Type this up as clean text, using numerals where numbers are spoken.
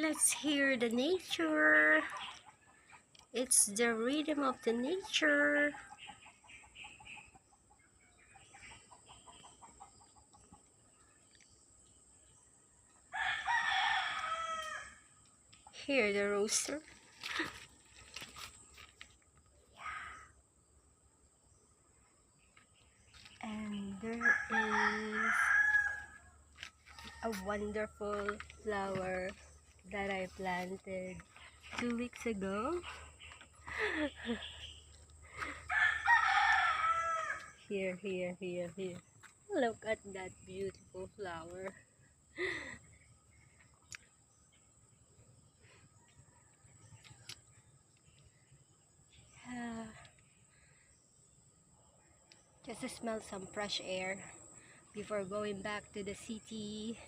Let's hear the nature. It's the rhythm of the nature. Hear the rooster. And there is a wonderful flower that I planted 2 weeks ago. Here. Look at that beautiful flower. Ah, just to smell some fresh air before going back to the city.